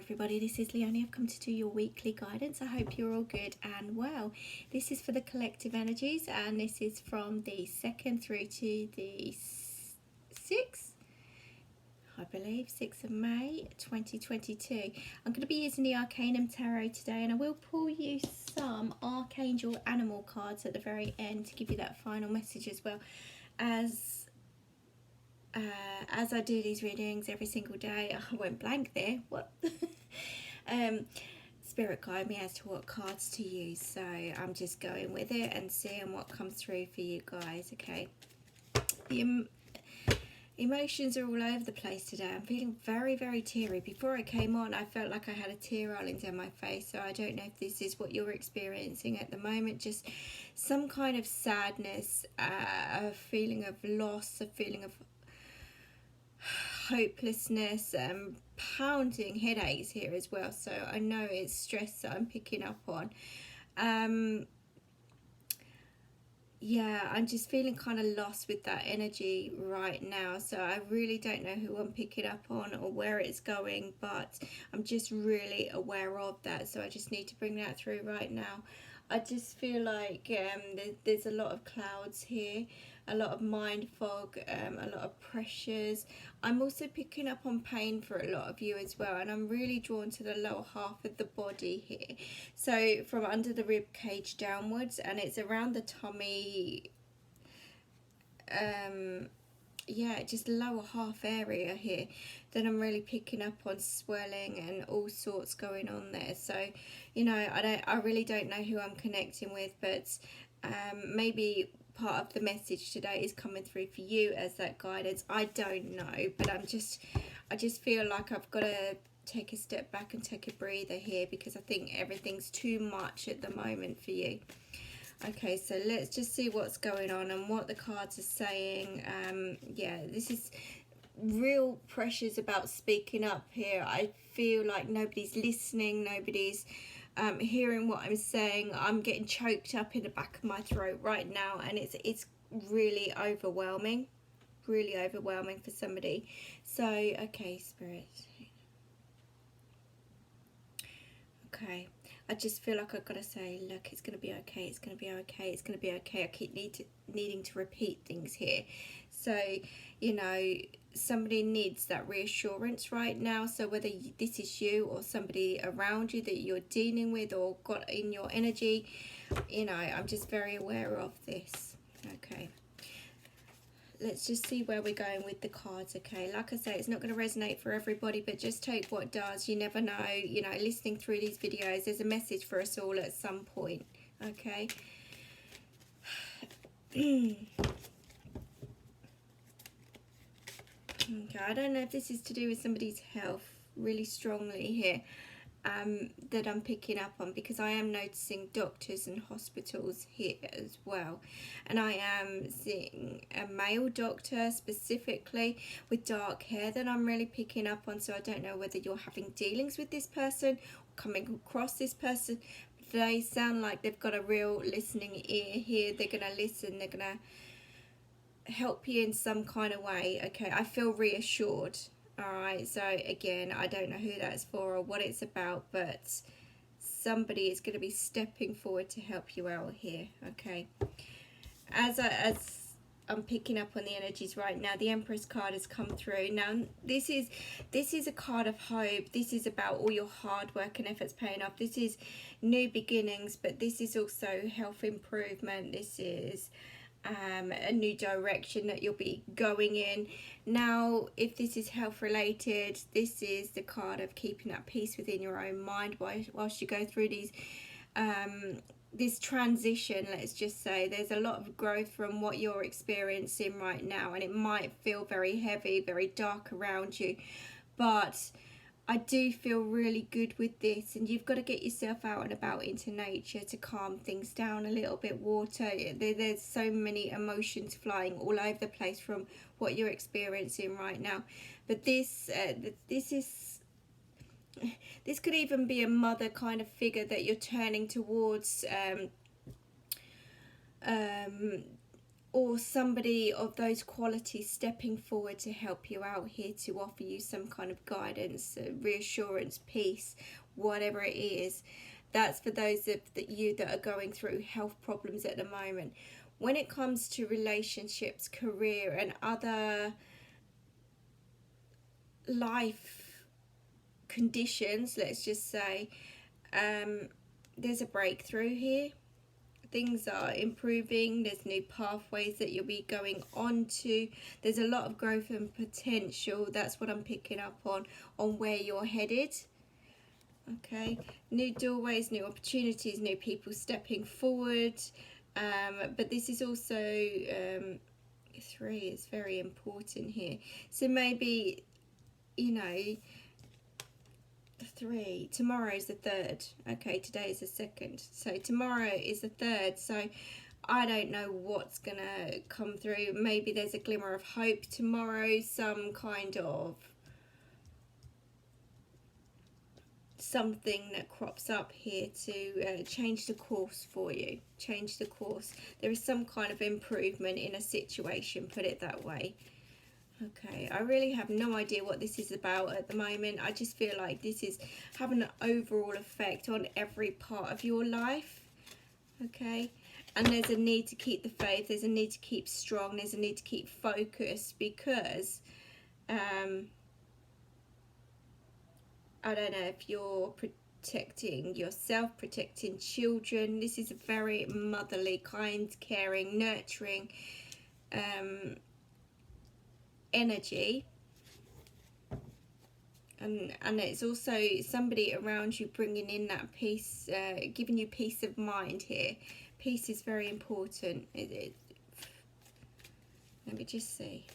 everybody, this is Leonie. I've come to do your weekly guidance. I hope you're all good and well. This is for the collective energies, and this is from the 2nd through to the 6th, I believe, 6th of May 2022. I'm going to be using the Arcanum Tarot today, and I will pull you some Archangel animal cards at the very end to give you that final message, as well as I do these readings every single day. I went blank there. What? Spirit guide me as to what cards to use. So I'm just going with it and seeing what comes through for you guys. Okay. The emotions are all over the place today. I'm feeling very, very teary. Before I came on, I felt like I had a tear rolling down my face. So I don't know if this is what you're experiencing at the moment. Just some kind of sadness, a feeling of loss, a feeling of hopelessness, pounding headaches here as well. So I know it's stress that I'm picking up on. Yeah, I'm just feeling kind of lost with that energy right now. So I really don't know who I'm picking up on or where it's going, but I'm just really aware of that. So I just need to bring that through right now. I just feel like there's a lot of clouds here, a lot of mind fog, a lot of pressures. I'm also picking up on pain for a lot of you as well, and I'm really drawn to the lower half of the body here. So from under the rib cage downwards, and it's around the tummy, yeah, just lower half area here. Then I'm really picking up on swelling and all sorts going on there. So, you know, I really don't know who I'm connecting with, but maybe part of the message today is coming through for you as that guidance. I don't know, but I just feel like I've got to take a step back and take a breather here, because I think everything's too much at the moment for you. Okay, so let's just see what's going on and what the cards are saying. Yeah, this is real pressures about speaking up here. I feel like nobody's listening, nobody's hearing what I'm saying. I'm getting choked up in the back of my throat right now, and it's really overwhelming for somebody. So, okay, Spirit. Okay, I just feel like I've got to say, look, it's going to be okay, it's going to be okay, it's going to be okay. I keep needing to repeat things here. So, you know, somebody needs that reassurance right now. So whether this is you or somebody around you that you're dealing with or got in your energy, you know, I'm just very aware of this. Okay. Let's just see where we're going with the cards. Okay, like I say, it's not going to resonate for everybody, but just take what does. You never know. You know, listening through these videos, there's a message for us all at some point. Okay. Okay, I don't know if this is to do with somebody's health really strongly here. That I'm picking up on, because I am noticing doctors and hospitals here as well, and I am seeing a male doctor specifically with dark hair that I'm really picking up on. So I don't know whether you're having dealings with this person or coming across this person. They sound like they've got a real listening ear here. They're going to listen, they're going to help you in some kind of way. Okay, I feel reassured. Alright, so again, I don't know who that's for or what it's about, but somebody is going to be stepping forward to help you out here. Okay, as I'm picking up on the energies right now, the Empress card has come through. Now this is a card of hope. This is about all your hard work and efforts paying off. This is new beginnings, but this is also health improvement. This is a new direction that you'll be going in. Now, if this is health related, this is the card of keeping that peace within your own mind whilst you go through these this transition. Let's just say there's a lot of growth from what you're experiencing right now, and it might feel very heavy, very dark around you, but I do feel really good with this, and you've got to get yourself out and about into nature to calm things down a little bit. Water, there's so many emotions flying all over the place from what you're experiencing right now. But this could even be a mother kind of figure that you're turning towards, or somebody of those qualities stepping forward to help you out here, to offer you some kind of guidance, reassurance, peace, whatever it is. That's for those of you that are going through health problems at the moment. When it comes to relationships, career, and other life conditions, let's just say, there's a breakthrough here. Things are improving. There's new pathways that you'll be going on to. There's a lot of growth and potential. That's what I'm picking up on where you're headed. Okay, new doorways, new opportunities, new people stepping forward. But this is also 3 is very important here. So maybe, you know, 3, tomorrow is the 3rd. Okay, today is the 2nd, so tomorrow is the 3rd. So I don't know what's gonna come through. Maybe there's a glimmer of hope tomorrow, some kind of something that crops up here to change the course for you. Change the course. There is some kind of improvement in a situation, put it that way. Okay, I really have no idea what this is about at the moment. I just feel like this is having an overall effect on every part of your life. Okay, and there's a need to keep the faith. There's a need to keep strong. There's a need to keep focused, because I don't know if you're protecting yourself, protecting children. This is a very motherly, kind, caring, nurturing energy. And it's also somebody around you bringing in that peace, giving you peace of mind here. Peace is very important. Let me just see.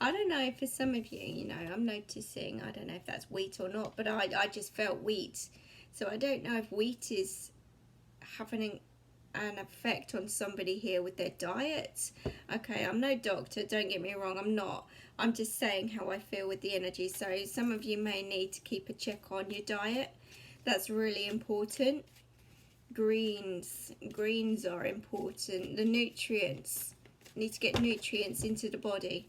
I don't know, for some of you, you know, I'm noticing, I don't know if that's wheat or not, but I just felt wheat. So I don't know if wheat is having an effect on somebody here with their diet. Okay, I'm no doctor, don't get me wrong, I'm not. I'm just saying how I feel with the energy. So some of you may need to keep a check on your diet. That's really important. Greens are important. The nutrients, need to get nutrients into the body.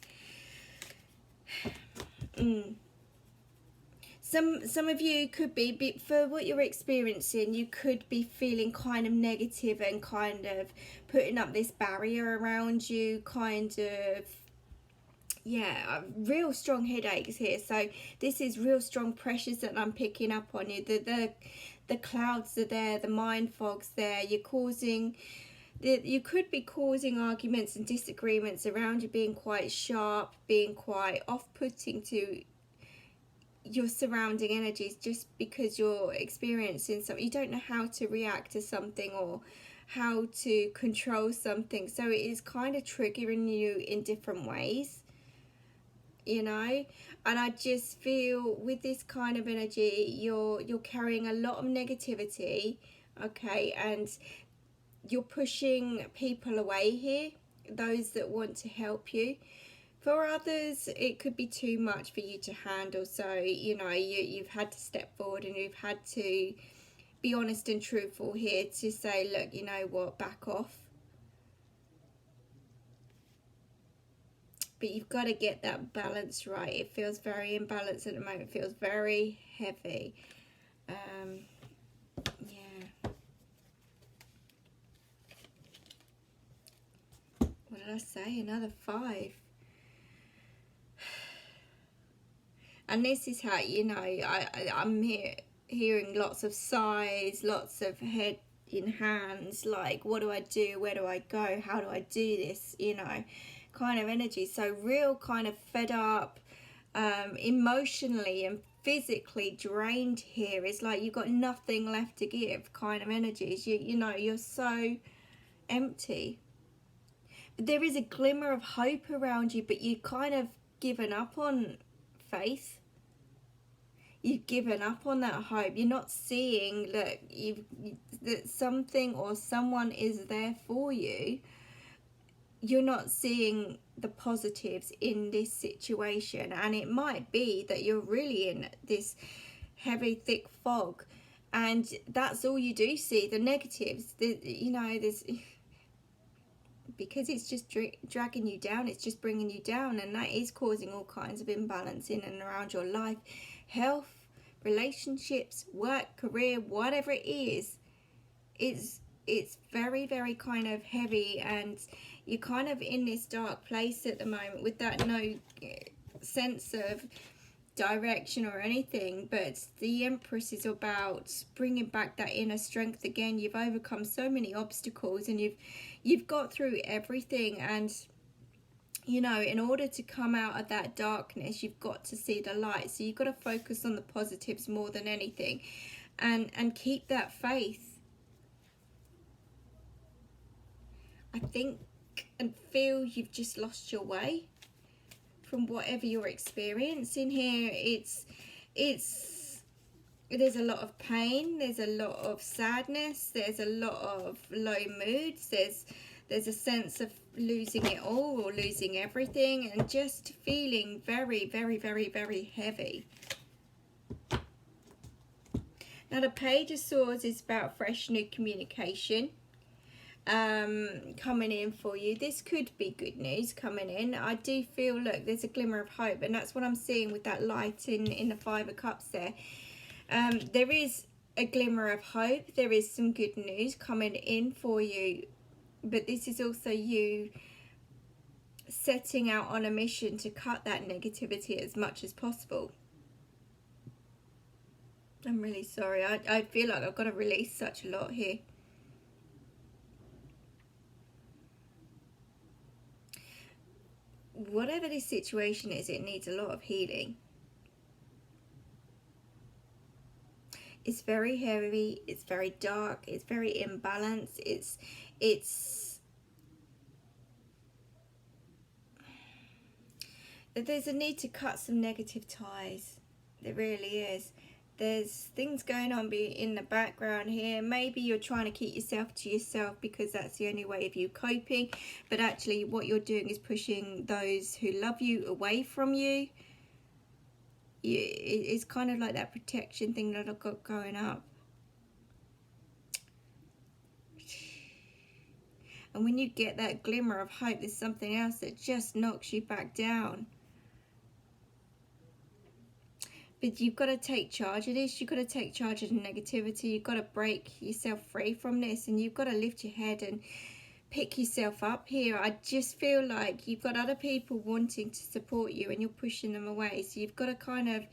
Some of you could be, for what you're experiencing, you could be feeling kind of negative and kind of putting up this barrier around you, kind of, yeah, real strong headaches here. So this is real strong pressures that I'm picking up on you. The clouds are there, the mind fog's there. You could be causing arguments and disagreements around you, being quite sharp, being quite off-putting to your surrounding energies, just because you're experiencing something. You don't know how to react to something or how to control something. So it is kind of triggering you in different ways, you know. And I just feel with this kind of energy, you're carrying a lot of negativity, okay, and you're pushing people away here, those that want to help you. For others, it could be too much for you to handle. So, you know, you've had to step forward and you've had to be honest and truthful here to say, look, you know what, back off. But you've got to get that balance right. It feels very imbalanced at the moment. It feels very heavy. Yeah. What did I say? Another 5. And this is how, you know, I'm hearing lots of sighs, lots of head in hands, like, what do I do? Where do I go? How do I do this? You know, kind of energy. So real kind of fed up, emotionally and physically drained here. It's like you've got nothing left to give kind of energies. You know, you're so empty. But there is a glimmer of hope around you, but you kind of given up on faith. You've given up on that hope. You're not seeing that that something or someone is there for you. You're not seeing the positives in this situation, and it might be that you're really in this heavy, thick fog, and that's all you do see, the negatives. You know, there's. because it's just dragging you down. It's just bringing you down, and that is causing all kinds of imbalance in and around your life, health, relationships, work, career, whatever it is. It's very, very kind of heavy, and you're kind of in this dark place at the moment with that no sense of direction or anything. But the Empress is about bringing back that inner strength again. You've overcome so many obstacles, and you've got through everything, and you know, in order to come out of that darkness, you've got to see the light. So you've got to focus on the positives more than anything, and keep that faith. I think and feel you've just lost your way from whatever you're experiencing here. There's a lot of pain, there's a lot of sadness, there's a lot of low moods, there's a sense of losing it all or losing everything, and just feeling very, very, very, very heavy. Now the Page of Swords is about fresh new communication coming in for you. This could be good news coming in. I do feel, look, there's a glimmer of hope, and that's what I'm seeing with that light in the Five of Cups there. There is a glimmer of hope. There is some good news coming in for you, but this is also you setting out on a mission to cut that negativity as much as possible. I'm really sorry. I feel like I've got to release such a lot here. Whatever this situation is, it needs a lot of healing. It's very heavy, it's very dark, it's very imbalanced, there's a need to cut some negative ties. There really is. There's things going on in the background here. Maybe you're trying to keep yourself to yourself because that's the only way of you coping. But actually what you're doing is pushing those who love you away from you. It's kind of like that protection thing that I've got going up. And when you get that glimmer of hope, there's something else that just knocks you back down. But you've got to take charge of this. You've got to take charge of the negativity. You've got to break yourself free from this. And you've got to lift your head and pick yourself up here. I just feel like you've got other people wanting to support you and you're pushing them away. So you've got to kind of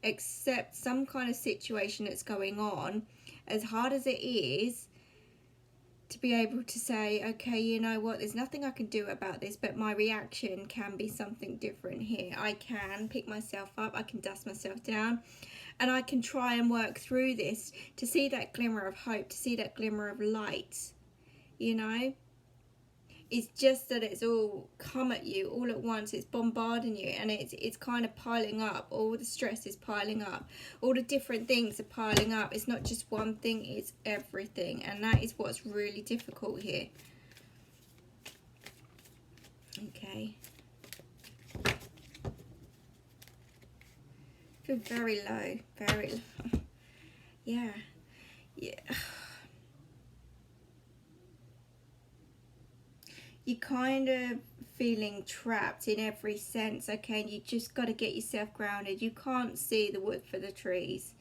accept some kind of situation that's going on, as hard as it is, to be able to say, okay, you know what, there's nothing I can do about this, but my reaction can be something different here. I can pick myself up, I can dust myself down, and I can try and work through this to see that glimmer of hope, to see that glimmer of light, you know. It's just that it's all come at you all at once. It's bombarding you, and it's kind of piling up. All the stress is piling up. All the different things are piling up. It's not just one thing, it's everything. And that is what's really difficult here. Okay. Feel very low. Very low. Yeah. Yeah. You're kind of feeling trapped in every sense, okay? And you just got to get yourself grounded. You can't see the wood for the trees.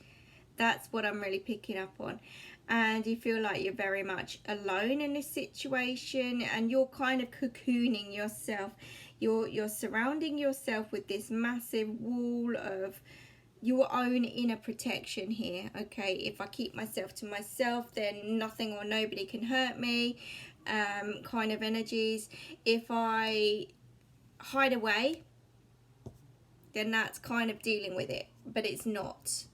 That's what I'm really picking up on. And you feel like you're very much alone in this situation, and you're kind of cocooning yourself. You're surrounding yourself with this massive wall of your own inner protection here, okay? If I keep myself to myself, then nothing or nobody can hurt me. Kind of energies. If I hide away, then that's kind of dealing with it, but it's not,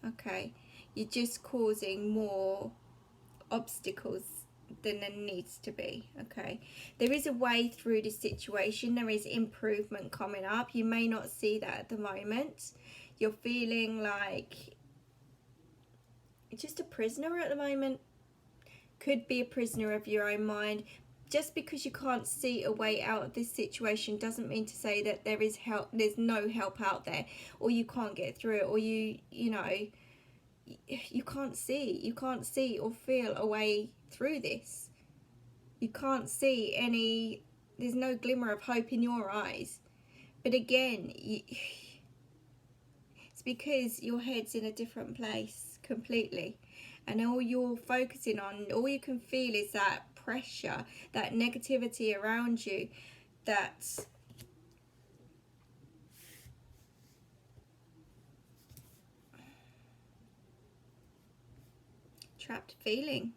okay? You're just causing more obstacles than there needs to be, okay? There is a way through this situation. There is improvement coming up. You may not see that at the moment. You're feeling like just a prisoner at the moment. Could be a prisoner of your own mind. Just because you can't see a way out of this situation doesn't mean to say that there is help. There's no help out there, or you can't get through it, or you know, you can't see or feel a way through this. You can't see any, there's no glimmer of hope in your eyes. But again, it's because your head's in a different place completely. And all you're focusing on, all you can feel is that pressure, that negativity around you, that trapped feeling.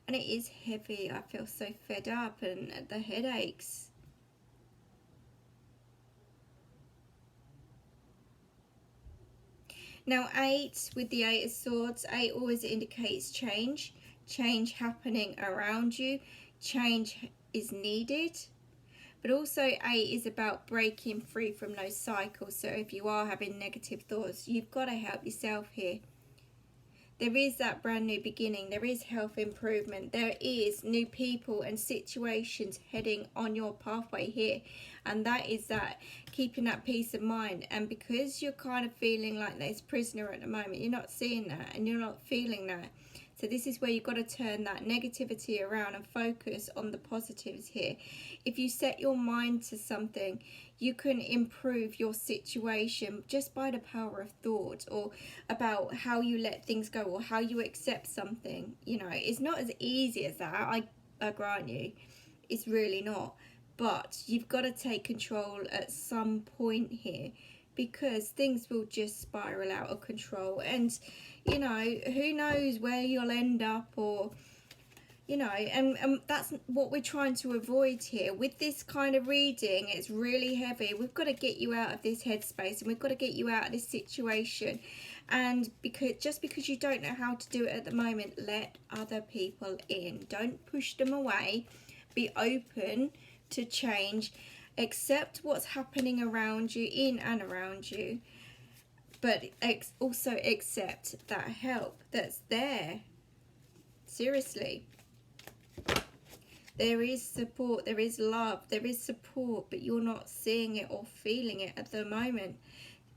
And it is heavy. I feel so fed up, and the headaches. Now 8, with the 8 of Swords, 8 always indicates change. Change happening around you. Change is needed. But also 8 is about breaking free from those cycles. So if you are having negative thoughts, you've got to help yourself here. There is that brand new beginning. There is health improvement. There is new people and situations heading on your pathway here. And that is that, keeping that peace of mind. And because you're kind of feeling like this prisoner at the moment, you're not seeing that and you're not feeling that. So this is where you've got to turn that negativity around and focus on the positives here. If you set your mind to something, you can improve your situation just by the power of thought, or about how you let things go, or how you accept something. You know, it's not as easy as that, I grant you. It's really not. But you've got to take control at some point here, because things will just spiral out of control. And you know, who knows where you'll end up, or you know, and that's what we're trying to avoid here with this kind of reading. It's really heavy. We've got to get you out of this headspace, and we've got to get you out of this situation. And just because you don't know how to do it at the moment, let other people in. Don't push them away. Be open to change. Accept what's happening around you, in and around you. But also accept that help that's there. Seriously. There is support, there is love, there is support, but you're not seeing it or feeling it at the moment.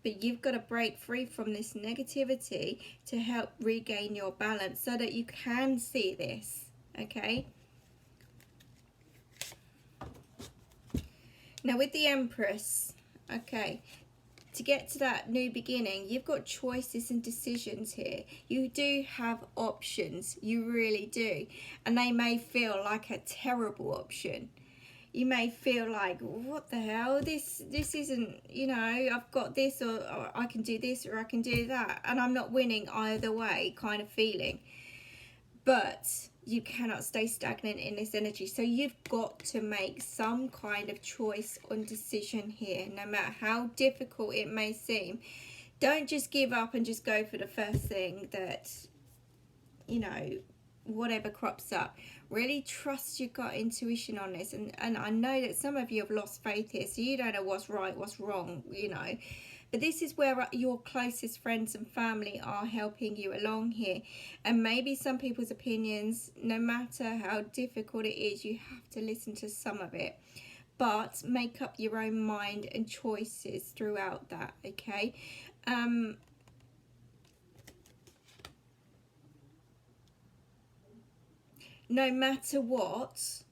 But you've got to break free from this negativity to help regain your balance so that you can see this, okay? Now with the Empress, okay, to get to that new beginning, you've got choices and decisions here. You do have options, you really do. And they may feel like a terrible option. You may feel like, what the hell, this isn't, you know, I've got this, or I can do this, or I can do that, and I'm not winning either way kind of feeling. But you cannot stay stagnant in this energy. So you've got to make some kind of choice or decision here, no matter how difficult it may seem. Don't just give up and just go for the first thing that, you know, whatever crops up. Really trust your gut intuition on this. And I know that some of you have lost faith here, so you don't know what's right, what's wrong, you know. But this is where your closest friends and family are helping you along here. And maybe some people's opinions, no matter how difficult it is, you have to listen to some of it. But make up your own mind and choices throughout that, okay? No matter what,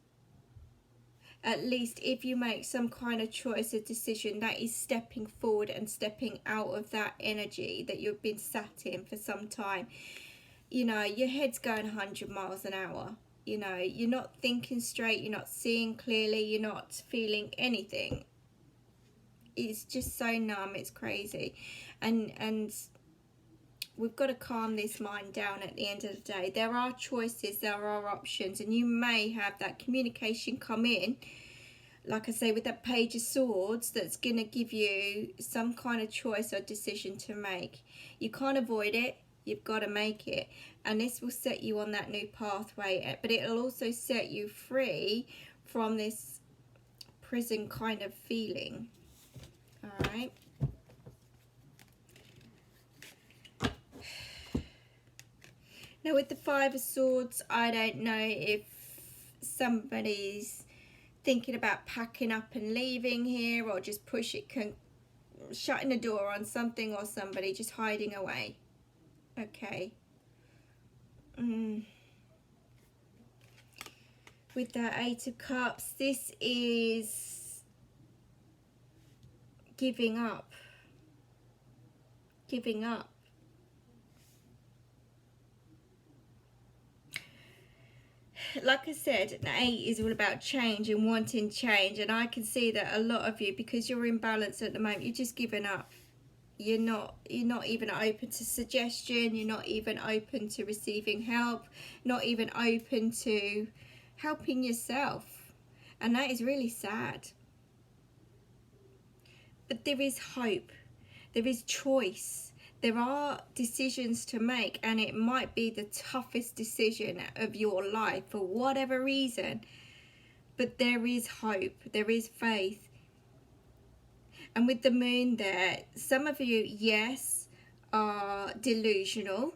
at least if you make some kind of choice or decision, that is stepping forward and stepping out of that energy that you've been sat in for some time. You know, your head's going 100 miles an hour. You know, you're not thinking straight, you're not seeing clearly, you're not feeling anything. It's just so numb, it's crazy. And we've got to calm this mind down at the end of the day. There are choices, there are options, and you may have that communication come in, like I say, with that Page of Swords, that's going to give you some kind of choice or decision to make. You can't avoid it, you've got to make it. And this will set you on that new pathway, but it'll also set you free from this prison kind of feeling. Alright. Now with the Five of Swords, I don't know if somebody's thinking about packing up and leaving here, or just shutting the door on something, or somebody just hiding away. Okay. With that Eight of Cups, this is giving up. Giving up. Like I said, the 8 is all about change and wanting change, and I can see that a lot of you, because you're in balance at the moment, you're just giving up. You're not even open to suggestion, you're not even open to receiving help, not even open to helping yourself, and that is really sad. But there is hope, there is choice, there are decisions to make, and it might be the toughest decision of your life for whatever reason, but there is hope, there is faith. And with the moon there, some of you, yes, are delusional.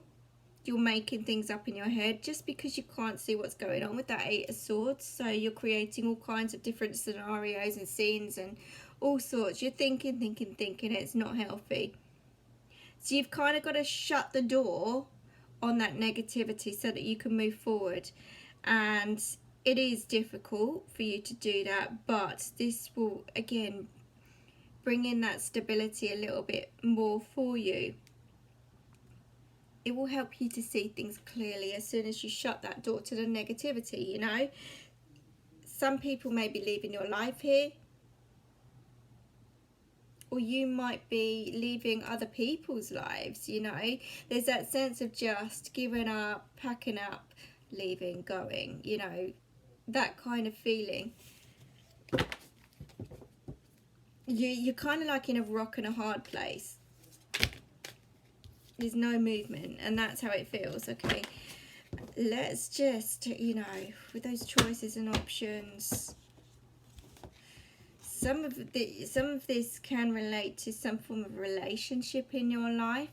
You're making things up in your head just because you can't see what's going on with that Eight of Swords. So you're creating all kinds of different scenarios and scenes and all sorts. You're thinking, it's not healthy. So you've kind of got to shut the door on that negativity so that you can move forward. And it is difficult for you to do that, but this will, again, bring in that stability a little bit more for you. It will help you to see things clearly as soon as you shut that door to the negativity, you know. Some people may be leaving your life here, or you might be leaving other people's lives, you know. There's that sense of just giving up, packing up, leaving, going, you know, that kind of feeling. You're kind of like in a rock and a hard place. There's no movement, and that's how it feels. Okay, let's just, you know, with those choices and options, some of this can relate to some form of relationship in your life.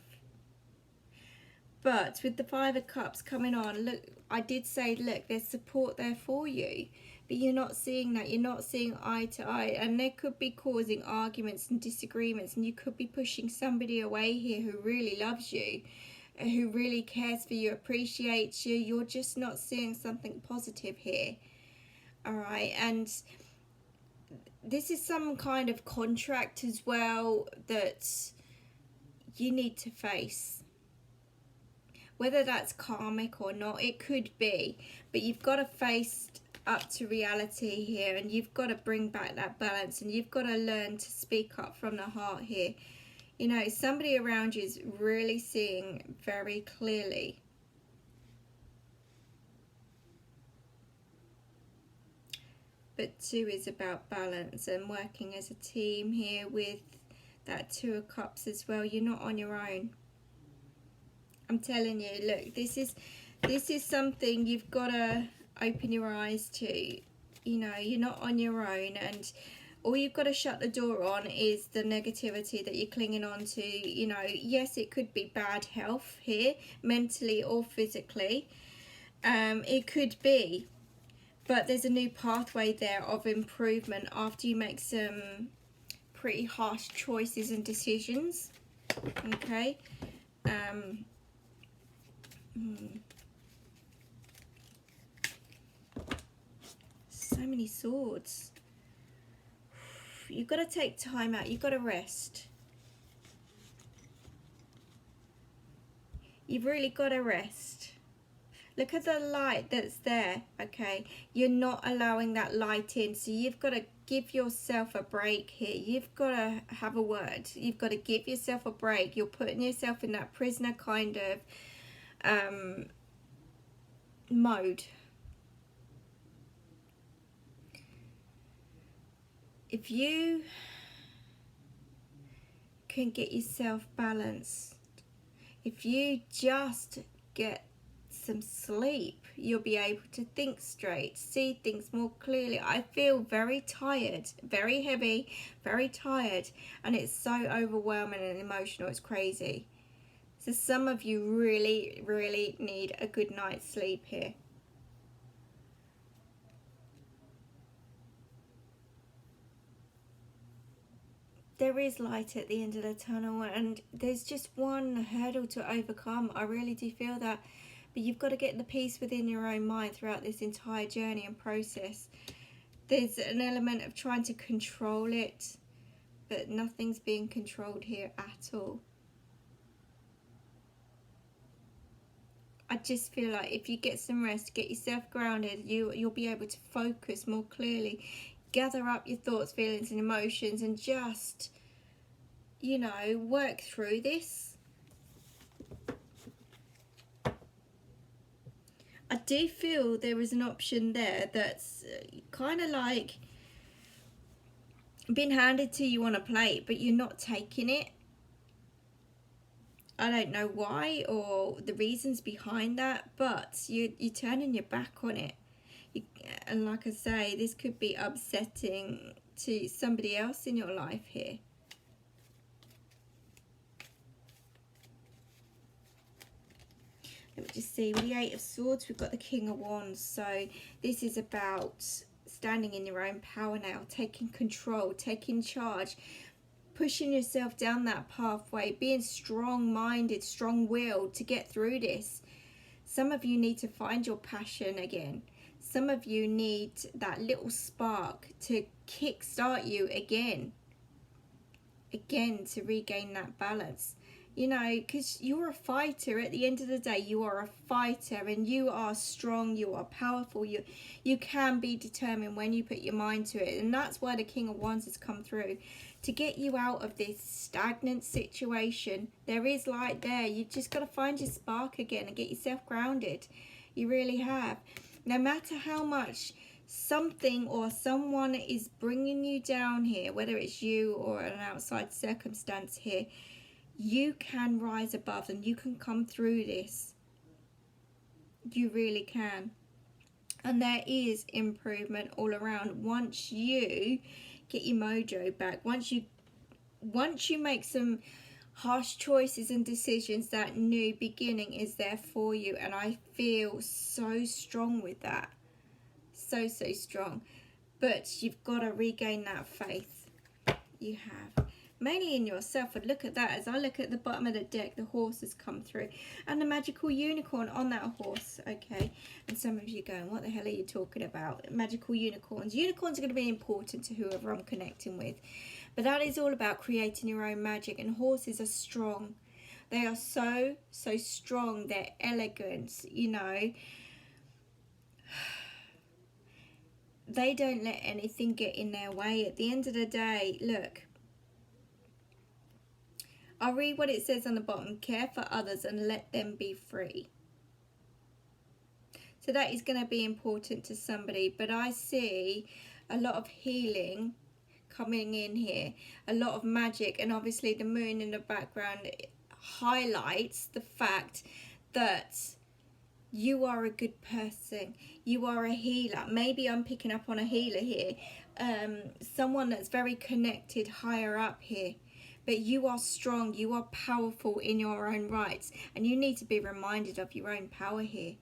But with the Five of Cups coming on, look, I did say, look, there's support there for you. But you're not seeing that. You're not seeing eye to eye. And they could be causing arguments and disagreements. And you could be pushing somebody away here who really loves you, who really cares for you, appreciates you. You're just not seeing something positive here. All right. And this is some kind of contract as well that you need to face. Whether that's karmic or not, it could be. But you've got to face up to reality here, and you've got to bring back that balance, and you've got to learn to speak up from the heart here. You know, somebody around you is really seeing very clearly. But 2 is about balance and working as a team here with that 2 of Cups as well. You're not on your own. I'm telling you, look, this is something you've got to open your eyes to. You know, you're not on your own, and all you've got to shut the door on is the negativity that you're clinging on to. You know, yes, it could be bad health here, mentally or physically. It could be, but there's a new pathway there of improvement after you make some pretty harsh choices and decisions. Okay. So many swords. You've got to take time out. You've got to rest. You've really got to rest. Look at the light that's there, okay? You're not allowing that light in, so you've got to give yourself a break here. You've got to have a word. You've got to give yourself a break. You're putting yourself in that prisoner kind of mode. If you can get yourself balanced, if you just get some sleep, you'll be able to think straight, see things more clearly. I feel very tired, very heavy, very tired, and it's so overwhelming and emotional, it's crazy. So some of you really, really need a good night's sleep here. There is light at the end of the tunnel, and there's just one hurdle to overcome. I really do feel that. But you've got to get the peace within your own mind throughout this entire journey and process. There's an element of trying to control it, but nothing's being controlled here at all. I just feel like if you get some rest, get yourself grounded, you'll be able to focus more clearly, gather up your thoughts, feelings and emotions, and just, you know, work through this. I do feel there is an option there that's kind of like been handed to you on a plate, but you're not taking it. I don't know why or the reasons behind that, but you're turning your back on it. And like I say, this could be upsetting to somebody else in your life here. Let me just see, with the Eight of Swords, we've got the King of Wands. So this is about standing in your own power now, taking control, taking charge, pushing yourself down that pathway, being strong-minded, strong-willed to get through this. Some of you need to find your passion again. Some of you need that little spark to kickstart you again to regain that balance. You know, because you're a fighter. At the end of the day, you are a fighter, and you are strong, you are powerful, you can be determined when you put your mind to it. And that's why the King of Wands has come through, to get you out of this stagnant situation. There is light there. You've just got to find your spark again and get yourself grounded. You really have. No matter how much something or someone is bringing you down here, whether it's you or an outside circumstance here, you can rise above and you can come through this. You really can. And there is improvement all around once you get your mojo back. Once you make some harsh choices and decisions, that new beginning is there for you. And I feel so strong with that. So strong. But you've got to regain that faith. You have. Mainly in yourself. But look at that. As I look at the bottom of the deck, the horse has come through. And the magical unicorn on that horse. Okay. And some of you going, what the hell are you talking about? Magical unicorns. Unicorns are going to be important to whoever I'm connecting with. But that is all about creating your own magic. And horses are strong. They are so strong. They're elegant. You know. They don't let anything get in their way. At the end of the day, look. I'll read what it says on the bottom. Care for others and let them be free. So that is going to be important to somebody. But I see a lot of healing coming in here. A lot of magic. And obviously the moon in the background highlights the fact that you are a good person. You are a healer. Maybe I'm picking up on a healer here. Someone that's very connected higher up here. But you are strong, you are powerful in your own rights. And you need to be reminded of your own power here.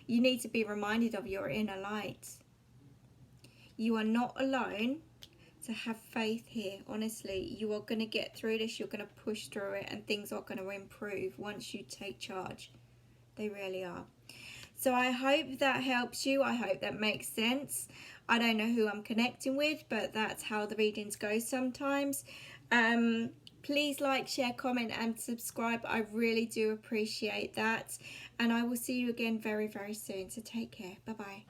You need to be reminded of your inner light. You are not alone, so have faith here. Honestly, you are going to get through this. You're going to push through it and things are going to improve once you take charge. They really are. So I hope that helps you. I hope that makes sense. I don't know who I'm connecting with, but that's how the readings go sometimes. Please like, share, comment and subscribe. I really do appreciate that. And I will see you again very soon. So take care. Bye-bye.